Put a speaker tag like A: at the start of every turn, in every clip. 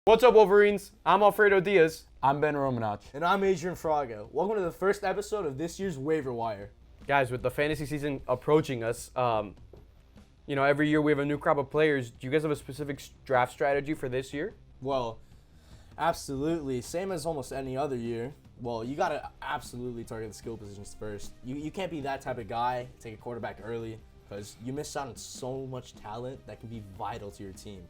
A: What's up, Wolverines? I'm Alfredo Diaz.
B: I'm Ben Romanach.
C: And I'm Adrian Fraga. Welcome to the first episode of this year's Waiver Wire.
A: Guys, with the fantasy season approaching us, every year we have a new crop of players. Do you guys have a specific draft strategy for this year?
C: Well, absolutely. Same as almost any other year. Well, you got to absolutely target the skill positions first. You can't be that type of guy, take a quarterback early, because you miss out on so much talent that can be vital to your team.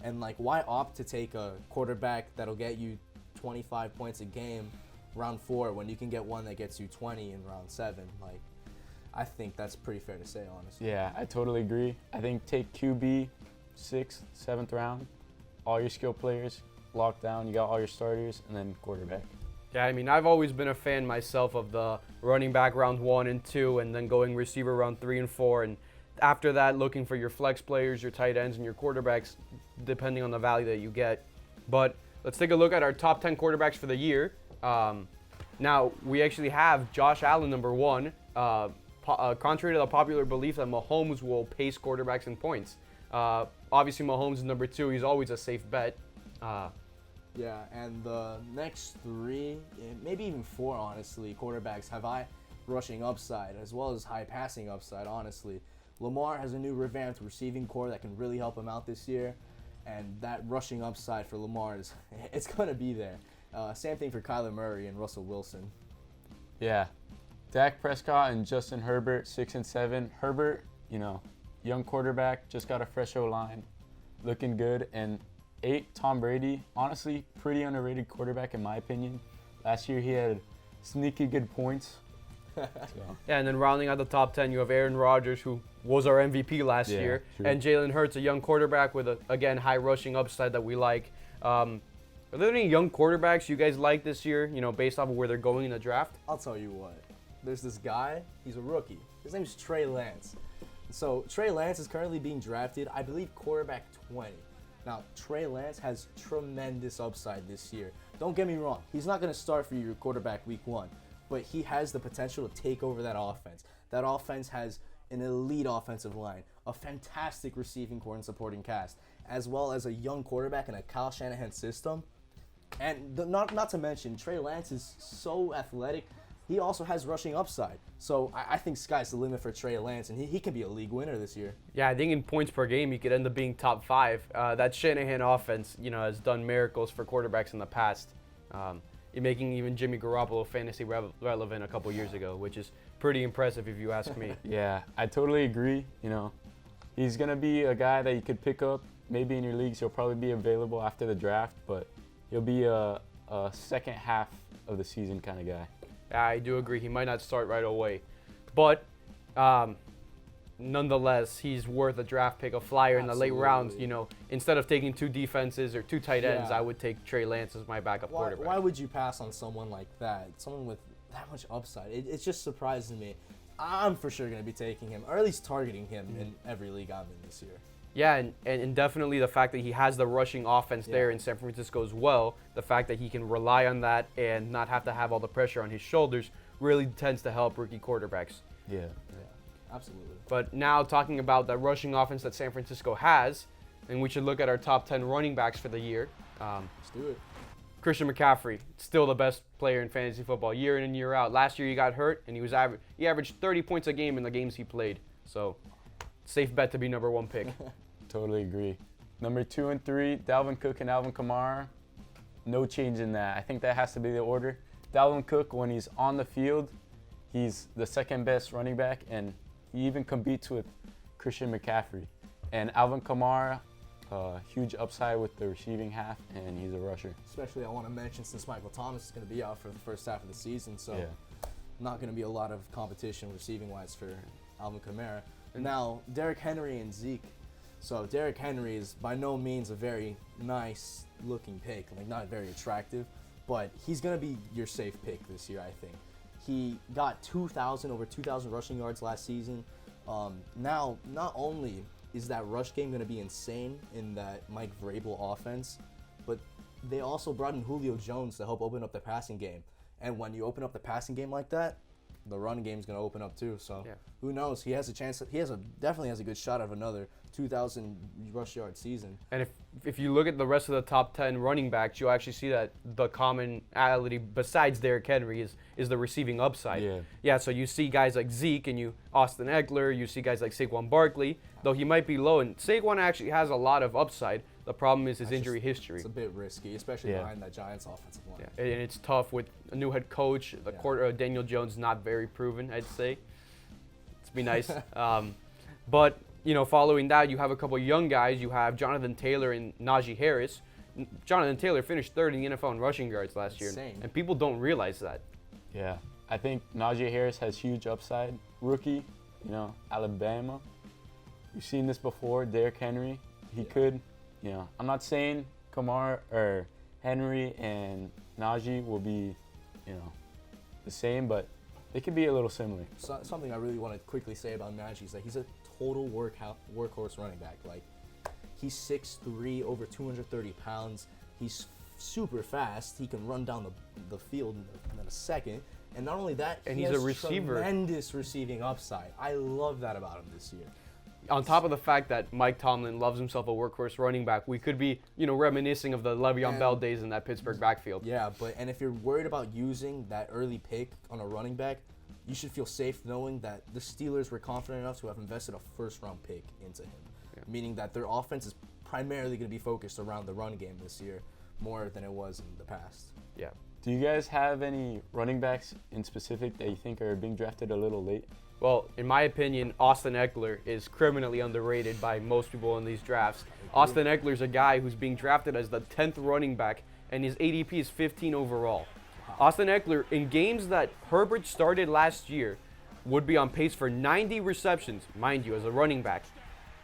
C: And, why opt to take a quarterback that'll get you 25 points a game round 4 when you can get one that gets you 20 in round 7? I think that's pretty fair to say, honestly.
B: Yeah, I totally agree. I think take QB 6th, 7th round, all your skill players locked down, you got all your starters, and then quarterback.
A: Yeah, I've always been a fan myself of the running back round 1 and 2, and then going receiver round 3 and 4, and after that, looking for your flex players, your tight ends, and your quarterbacks, depending on the value that you get. But let's take a look at our top 10 quarterbacks for the year. Now, we actually have Josh Allen, number 1. Contrary to the popular belief that Mahomes will pace quarterbacks in points. Obviously, Mahomes is number 2. He's always a safe bet.
C: Yeah, and the next 3, maybe even 4, honestly, quarterbacks have high rushing upside as well as high passing upside, honestly. Lamar has a new revamped receiving core that can really help him out this year, and that rushing upside for Lamar it's going to be there. Same thing for Kyler Murray and Russell Wilson.
B: Yeah. Dak Prescott and Justin Herbert, 6 and 7. Herbert, young quarterback, just got a fresh O-line, looking good. And 8, Tom Brady, honestly, pretty underrated quarterback in my opinion. Last year he had sneaky good points.
A: Yeah, and then rounding out the top 10, you have Aaron Rodgers, who was our MVP last year,
B: true.
A: and Jalen Hurts, a young quarterback with, again, high rushing upside that we like. Are there any young quarterbacks you guys like this year, based off of where they're going in the draft?
C: I'll tell you what. There's this guy. He's a rookie. His name's Trey Lance. So Trey Lance is currently being drafted, I believe, quarterback 20. Now, Trey Lance has tremendous upside this year. Don't get me wrong. He's not going to start for your quarterback week 1. But he has the potential to take over that offense. That offense has an elite offensive line, a fantastic receiving core and supporting cast, as well as a young quarterback in a Kyle Shanahan system. And not to mention, Trey Lance is so athletic. He also has rushing upside. So I think sky's the limit for Trey Lance, and he can be a league winner this year.
A: Yeah, I think in points per game, he could end up being top 5. That Shanahan offense, has done miracles for quarterbacks in the past. Making even Jimmy Garoppolo fantasy relevant a couple years ago, which is pretty impressive if you ask me.
B: Yeah, I totally agree. He's going to be a guy that you could pick up maybe in your leagues. He'll probably be available after the draft, but he'll be a second half of the season kind of guy.
A: I do agree. He might not start right away. But nonetheless, he's worth a draft pick, a flyer in the late rounds. Instead of taking 2 defenses or 2 tight ends, I would take Trey Lance as my backup quarterback.
C: Why would you pass on someone like that? Someone with that much upside? It's just surprising me. I'm for sure going to be taking him, or at least targeting him in every league I'm in this year.
A: Yeah, and definitely the fact that he has the rushing offense there in San Francisco as well, the fact that he can rely on that and not have to have all the pressure on his shoulders really tends to help rookie quarterbacks.
B: Yeah.
C: Absolutely.
A: But now talking about the rushing offense that San Francisco has, and we should look at our top 10 running backs for the year.
C: Let's do it.
A: Christian McCaffrey, still the best player in fantasy football year in and year out. Last year he got hurt, and he averaged 30 points a game in the games he played. So, safe bet to be number 1 pick.
B: Totally agree. Number 2 and 3, Dalvin Cook and Alvin Kamara. No change in that. I think that has to be the order. Dalvin Cook, when he's on the field, he's the second best running back, and he even competes with Christian McCaffrey. And Alvin Kamara, huge upside with the receiving half, and he's a rusher.
C: Especially I want to mention since Michael Thomas is going to be out for the first half of the season, so not going to be a lot of competition receiving-wise for Alvin Kamara. And now, Derrick Henry and Zeke. So Derrick Henry is by no means a very nice-looking pick, not very attractive, but he's going to be your safe pick this year, I think. He got over 2,000 rushing yards last season. Now, not only is that rush game going to be insane in that Mike Vrabel offense, but they also brought in Julio Jones to help open up the passing game. And when you open up the passing game like that, the run game's going to open up too. So
A: Yeah.
C: who knows? He has a chance. Definitely has a good shot of another 2,000 rush yard season.
A: And if you look at the rest of the top 10 running backs, you'll actually see that the commonality besides Derrick Henry is the receiving upside. Yeah, so you see guys like Zeke and Austin Eckler, you see guys like Saquon Barkley, though he might be low. And Saquon actually has a lot of upside. The problem is his injury history.
C: It's a bit risky, especially behind that Giants offensive line.
A: Yeah, and it's tough with a new head coach. Daniel Jones not very proven, I'd say. It's be nice. But following that, you have a couple young guys. You have Jonathan Taylor and Najee Harris. Jonathan Taylor finished third in the NFL in rushing yards last year, and people don't realize that.
B: Yeah, I think Najee Harris has huge upside. Rookie, Alabama. You've seen this before. Derrick Henry, he could. I'm not saying Kamar or Henry and Najee will be, the same, but they could be a little similar.
C: So, something I really want to quickly say about Najee is that he's a total workhorse running back. Like, he's 6'3", over 230 pounds. He's super fast. He can run down the field in a second. And not only that,
A: and
C: he
A: he's
C: has
A: a receiver.
C: Tremendous receiving upside. I love that about him this year.
A: On top of the fact that Mike Tomlin loves himself a workhorse running back, we could be, reminiscing of the Le'Veon Bell days in that Pittsburgh backfield.
C: Yeah, and if you're worried about using that early pick on a running back, you should feel safe knowing that the Steelers were confident enough to have invested a first-round pick into him, meaning that their offense is primarily going to be focused around the run game this year more than it was in the past.
A: Yeah.
B: Do you guys have any running backs in specific that you think are being drafted a little late?
A: Well, in my opinion, Austin Eckler is criminally underrated by most people in these drafts. Austin Eckler is a guy who's being drafted as the 10th running back, and his ADP is 15 overall. Austin Eckler, in games that Herbert started last year, would be on pace for 90 receptions, mind you, as a running back,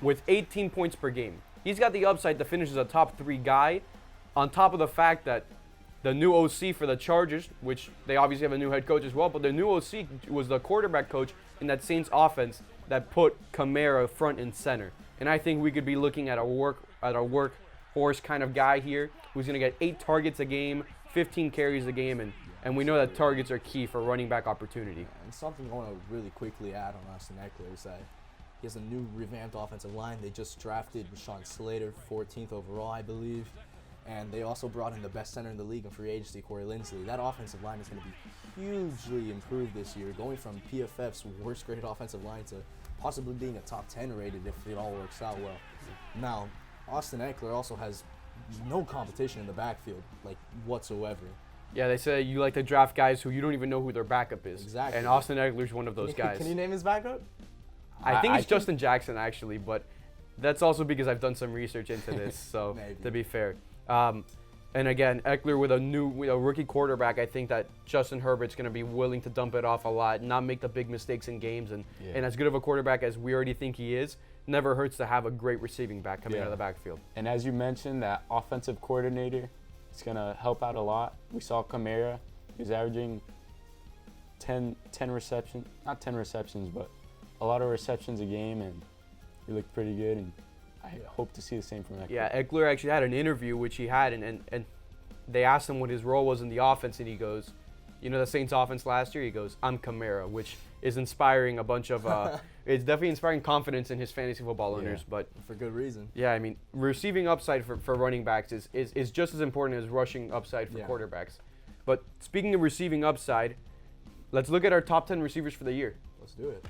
A: with 18 points per game. He's got the upside to finish as a top 3 guy, on top of the fact that the new OC for the Chargers, which they obviously have a new head coach as well, but the new OC was the quarterback coach in that Saints offense that put Kamara front and center. And I think we could be looking at a workhorse kind of guy here who's going to get 8 targets a game, 15 carries a game, and we know that targets are key for running back opportunity.
C: And something I want to really quickly add on Austin Eckler is that he has a new revamped offensive line. They just drafted Rashawn Slater, 14th overall, I believe. And they also brought in the best center in the league in free agency, Corey Linsley. That offensive line is going to be hugely improved this year, going from PFF's worst graded offensive line to possibly being a top 10 rated if it all works out well. Now, Austin Eckler also has no competition in the backfield, like, whatsoever.
A: Yeah, they say you like to draft guys who you don't even know who their backup is.
C: Exactly.
A: And Austin Eckler's one of those guys.
C: Can you name his backup?
A: I think it's Justin Jackson, actually, but that's also because I've done some research into this, so to be fair. And again, Eckler with a rookie quarterback, I think that Justin Herbert's going to be willing to dump it off a lot, not make the big mistakes in games, and as good of a quarterback as we already think he is, never hurts to have a great receiving back coming out of the backfield.
B: And as you mentioned, that offensive coordinator is going to help out a lot. We saw Kamara, he was averaging 10 receptions, not 10 receptions, but a lot of receptions a game, and he looked pretty good, and I hope to see the same from Eckler.
A: Yeah, Eckler actually had an interview, which he had, and they asked him what his role was in the offense, and he goes, the Saints offense last year? He goes, I'm Kamara, which is inspiring a bunch of, it's definitely inspiring confidence in his fantasy football owners. But
C: for good reason.
A: Yeah, I mean, receiving upside for running backs is just as important as rushing upside for quarterbacks. But speaking of receiving upside, let's look at our top 10 receivers for the year.
C: Let's do it.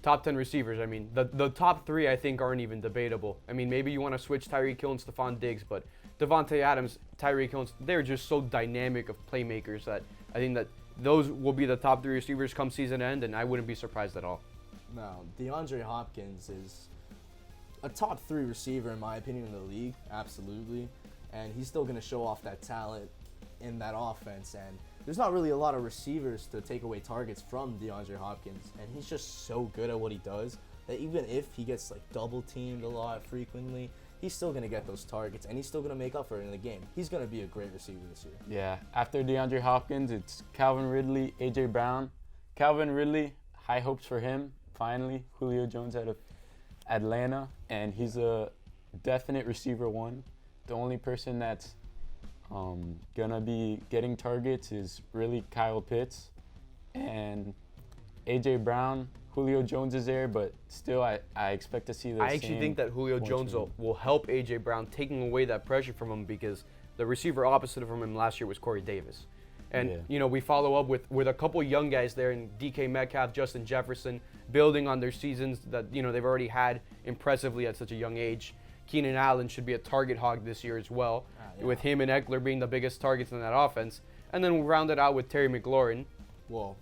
A: Top 10 receivers. I mean, the top 3 I think aren't even debatable. I mean, maybe you want to switch Tyreek Hill and Stephon Diggs, but Devontae Adams, Tyreek Hill, they're just so dynamic of playmakers that I think that those will be the top 3 receivers come season end, and I wouldn't be surprised at all.
C: Now, DeAndre Hopkins is a top 3 receiver in my opinion in the league, absolutely, and he's still going to show off that talent in that offense, and there's not really a lot of receivers to take away targets from DeAndre Hopkins, and he's just so good at what he does that even if he gets double teamed a lot frequently, he's still going to get those targets, and he's still going to make up for it in the game. He's going to be a great receiver this year.
B: Yeah, after DeAndre Hopkins, it's Calvin Ridley, A.J. Brown. Calvin Ridley, high hopes for him, finally. Julio Jones out of Atlanta, and he's a definite receiver 1. The only person that's gonna be getting targets is really Kyle Pitts and A.J. Brown. Julio Jones is there, but still I expect to see the
A: I actually think that Julio Jones will help A.J. Brown, taking away that pressure from him, because the receiver opposite of him last year was Corey Davis. And, we follow up with a couple young guys there in DK Metcalf, Justin Jefferson, building on their seasons that, they've already had impressively at such a young age. Keenan Allen should be a target hog this year as well, with him and Eckler being the biggest targets in that offense. And then we'll round it out with Terry McLaurin.
C: Well,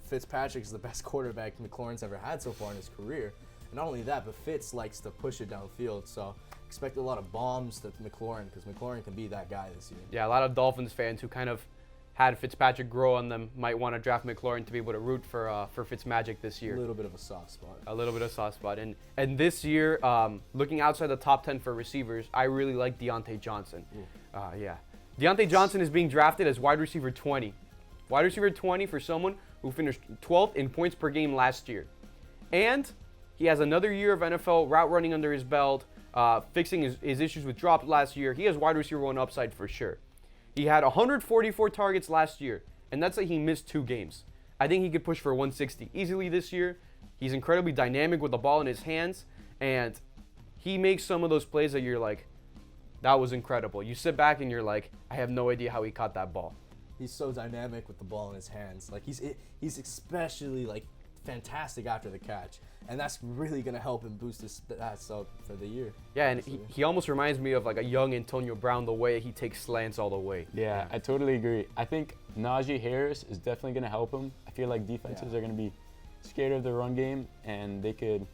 C: Fitzpatrick's the best quarterback McLaurin's ever had so far in his career. And not only that, but Fitz likes to push it downfield. So expect a lot of bombs to McLaurin, because McLaurin can be that guy this year.
A: Yeah, a lot of Dolphins fans who kind of had Fitzpatrick grow on them might want to draft McLaurin to be able to root for Fitzmagic this year.
C: A little bit of a soft spot.
A: A little bit of soft spot. And this year, looking outside the top 10 for receivers, I really like Deontay Johnson. Deontay Johnson is being drafted as wide receiver 20. Wide receiver 20 for someone who finished 12th in points per game last year. And he has another year of NFL route running under his belt, fixing his issues with drops last year. He has wide receiver 1 upside for sure. He had 144 targets last year, and that's like he missed 2 games. I think he could push for 160 easily this year. He's incredibly dynamic with the ball in his hands, and he makes some of those plays that you're like, that was incredible. You sit back and you're like, I have no idea how he caught that ball.
C: He's so dynamic with the ball in his hands. Like he's especially like fantastic after the catch, and that's really gonna help him boost his stats up for the year.
A: Yeah, and he almost reminds me of like a young Antonio Brown, the way he takes slants all the way.
B: Yeah, I totally agree. I think Najee Harris is definitely gonna help him. I feel like defenses are gonna be scared of the run game, and they could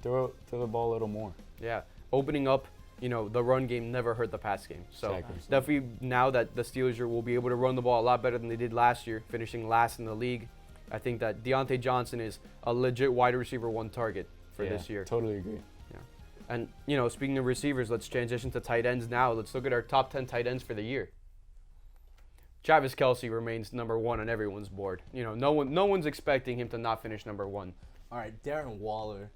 B: throw the ball a little more.
A: Yeah, opening up, the run game never hurt the pass game. So definitely now that the Steelers will be able to run the ball a lot better than they did last year, finishing last in the league, I think that Deontay Johnson is a legit wide receiver 1 target for this year.
B: Totally agree.
A: Yeah. And, speaking of receivers, let's transition to tight ends now. Let's look at our top 10 tight ends for the year. Travis Kelce remains number 1 on everyone's board. No one's expecting him to not finish number 1.
C: All right, Darren Waller.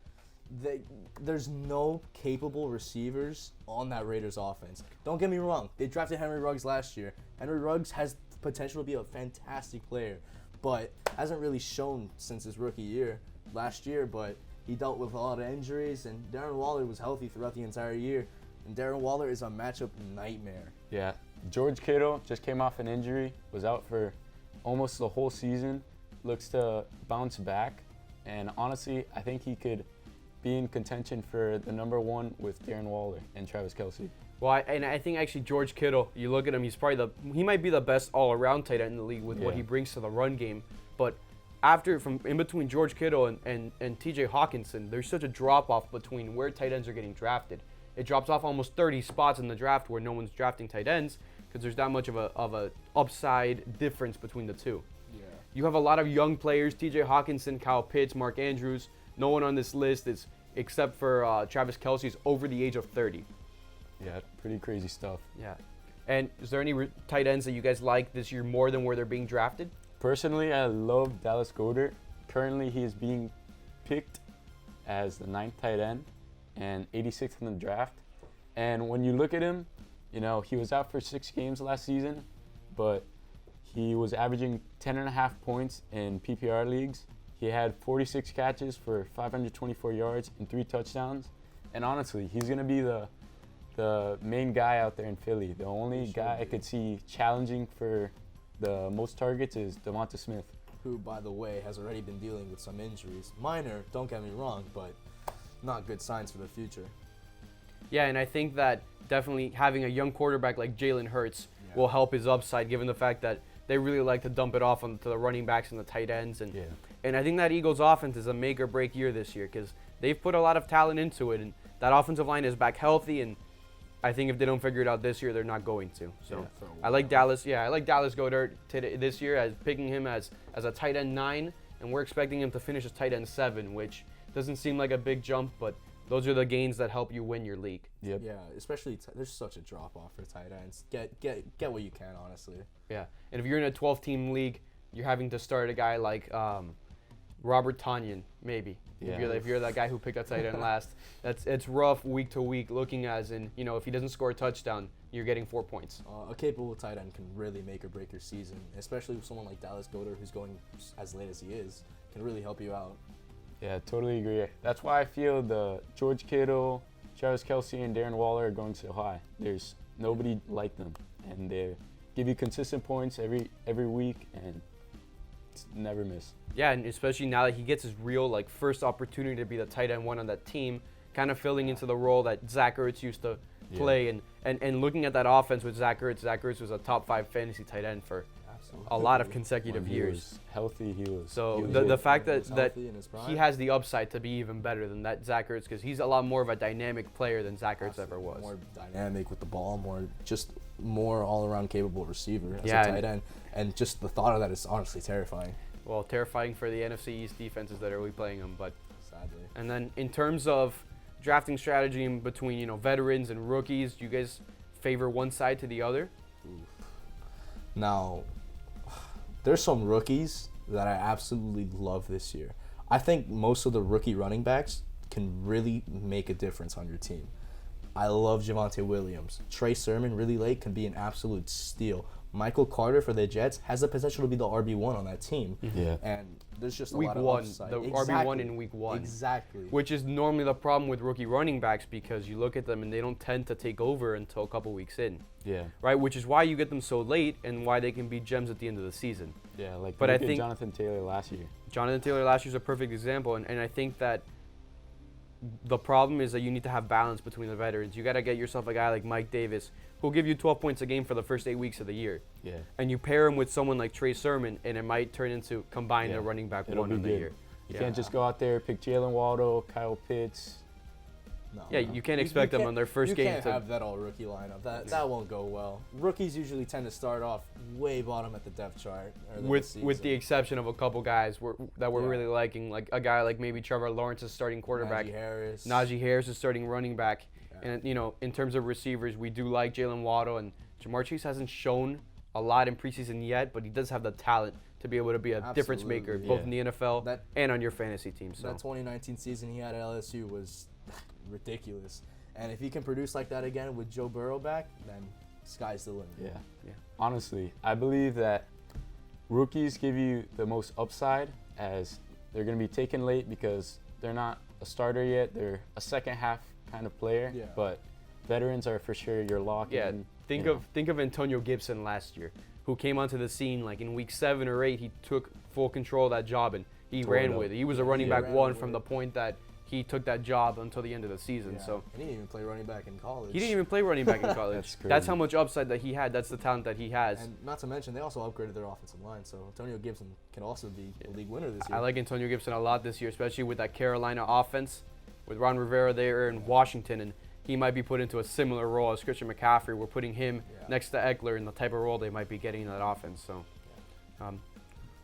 C: There's no capable receivers on that Raiders offense. Don't get me wrong. They drafted Henry Ruggs last year. Henry Ruggs has potential to be a fantastic player, but hasn't really shown since his rookie year last year. But he dealt with a lot of injuries, and Darren Waller was healthy throughout the entire year. And Darren Waller is a matchup nightmare.
B: Yeah, George Kittle just came off an injury, was out for almost the whole season, looks to bounce back, and honestly, I think he could be in contention for the number 1 with Darren Waller and Travis Kelce.
A: Well, I think actually George Kittle, you look at him, he might be the best all-around tight end in the league with what he brings to the run game. But from in between George Kittle and T.J. Hawkinson, there's such a drop-off between where tight ends are getting drafted. It drops off almost 30 spots in the draft where no one's drafting tight ends because there's that much of a upside difference between the two. Yeah. You have a lot of young players, T.J. Hawkinson, Kyle Pitts, Mark Andrews. No one on this list is, except for Travis Kelce, is over the age of 30.
B: Yeah, pretty crazy stuff.
A: Yeah. And is there any tight ends that you guys like this year more than where they're being drafted?
B: Personally, I love Dallas Goedert. Currently, he is being picked as the 9th tight end and 86th in the draft. And when you look at him, he was out for 6 games last season, but he was averaging 10.5 points in PPR leagues. He had 46 catches for 524 yards and 3 touchdowns. And honestly, he's going to be the main guy out there in Philly. The only guy I could see challenging for the most targets is Devonta Smith,
C: who, by the way, has already been dealing with some injuries. Minor, don't get me wrong, but not good signs for the future.
A: Yeah, and I think that definitely having a young quarterback like Jalen Hurts will help his upside, given the fact that they really like to dump it off onto the running backs and the tight ends. And I think that Eagles offense is a make or break year this year because they've put a lot of talent into it, and that offensive line is back healthy, and I think if they don't figure it out this year, they're not going to. So I like Dallas. Yeah, I like Dallas Goedert this year as picking him as a tight end 9, and we're expecting him to finish as tight end 7, which doesn't seem like a big jump, but those are the gains that help you win your league.
B: Yep.
C: Yeah, especially there's such a drop off for tight ends. Get what you can, honestly.
A: Yeah, and if you're in a 12-team league, you're having to start a guy like Robert Tonyan, maybe.
B: Yeah.
A: If you're that guy who picked that tight end last, it's rough week to week. Looking as in, if he doesn't score a touchdown, you're getting 4 points.
C: A capable tight end can really make or break your season, especially with someone like Dallas Goedert, who's going as late as he is, can really help you out.
B: Yeah, totally agree. That's why I feel the George Kittle, Travis Kelce, and Darren Waller are going so high. There's nobody like them, and they give you consistent points every week, and it's never miss.
A: Yeah, and especially now that he gets his real first opportunity to be the tight end one on that team, kind of filling into the role that Zach Ertz used to play, and looking at that offense with Zach Ertz was a top 5 fantasy tight end for a lot of consecutive
B: When
A: years.
B: He was healthy, he was.
A: So
B: he was
A: the
B: good.
A: fact that
C: healthy in his prime.
A: he has the upside to be even better than that Zach Ertz, because he's a lot more of a dynamic player than Zach Ertz ever was.
C: More dynamic with the ball, more all-around capable receiver as
A: Yeah,
C: a tight end, and just the thought of that is honestly terrifying.
A: Well, terrifying for the NFC East defenses that are really playing him, but
C: Sadly.
A: and then in terms of drafting strategy in between veterans and rookies, do you guys favor one side to the other?
C: Now, there's some rookies that I absolutely love this year. I think most of the rookie running backs can really make a difference on your team. I love Javonte Williams. Trey Sermon really late can be an absolute steal. Michael Carter for the Jets has the potential to be the RB1 on that team.
B: Yeah.
C: And there's just a
A: Week
C: lot of
A: one,
C: upside.
A: the RB1 in week 1.
C: Exactly.
A: Which is normally the problem with rookie running backs, because you look at them and they don't tend to take over until a couple weeks in,
B: Yeah.
A: right? Which is why you get them so late and why they can be gems at the end of the season.
B: Yeah,
A: But I
B: look at
A: think-
B: Jonathan Taylor last year.
A: Jonathan Taylor last year's a perfect example, and I think that the problem is that you need to have balance between the veterans. You got to get yourself a guy like Mike Davis, who'll give you 12 points a game for the first 8 weeks of the year.
B: Yeah.
A: And you pair him with someone like Trey Sermon, and it might turn into combined
B: Yeah.
A: a running back
B: It'll
A: one
B: be
A: in the
B: good.
A: year.
B: You
A: Yeah.
B: can't just go out there, pick Jalen Waddle, Kyle Pitts.
C: No,
A: Yeah,
C: no.
A: you can't expect them
C: can't-
A: on their first
C: you
A: game
C: can't
A: to
C: have that all rookie lineup. That won't go well. Rookies usually tend to start off way bottom at the depth chart.
A: with the exception of a couple guys that we're
C: Yeah.
A: really liking, like a guy like maybe Trevor Lawrence is starting quarterback,
C: Najee
A: Harris is starting running back,
C: Yeah.
A: and in terms of receivers, we do like Jalen Waddle, and Jamar Chase hasn't shown a lot in preseason yet, but he does have the talent to be able to be a difference maker
C: Absolutely.
A: both
B: Yeah.
A: in the NFL
C: That-
A: and on your fantasy team. So
C: That 2019 season he had at LSU was ridiculous. And if he can produce like that again with Joe Burrow back, then sky's the limit.
B: Yeah. Honestly, I believe that rookies give you the most upside, as they're going to be taken late because they're not a starter yet. They're a second half kind of player.
C: Yeah.
B: But veterans are for sure your lock.
A: yeah,
B: in,
A: think
B: you
A: of Antonio Gibson last year, who came onto the scene like in week 7 or 8. He took full control of that job and he
B: Tore it
A: ran
B: up.
A: with it. He was a running
C: Yeah,
A: back
C: ran
A: one
C: with
A: from
C: it.
A: the point that he took that job until the end of the season.
C: Yeah.
A: So
C: And he didn't even play running back in college.
A: he didn't even play running back in college.
B: That's
A: That's
B: crazy.
A: how much upside that he had. That's the talent that he has.
C: And not to mention, they also upgraded their offensive line, so Antonio Gibson can also be a league winner this year.
A: I like Antonio Gibson a lot this year, especially with that Carolina offense, with Ron Rivera there in Washington, and he might be put into a similar role as Christian McCaffrey. We're putting him
C: Yeah.
A: next to Eckler in the type of role they might be getting in that offense. So,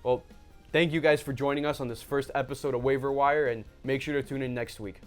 A: well, thank you guys for joining us on this first episode of Waiver Wire, and make sure to tune in next week.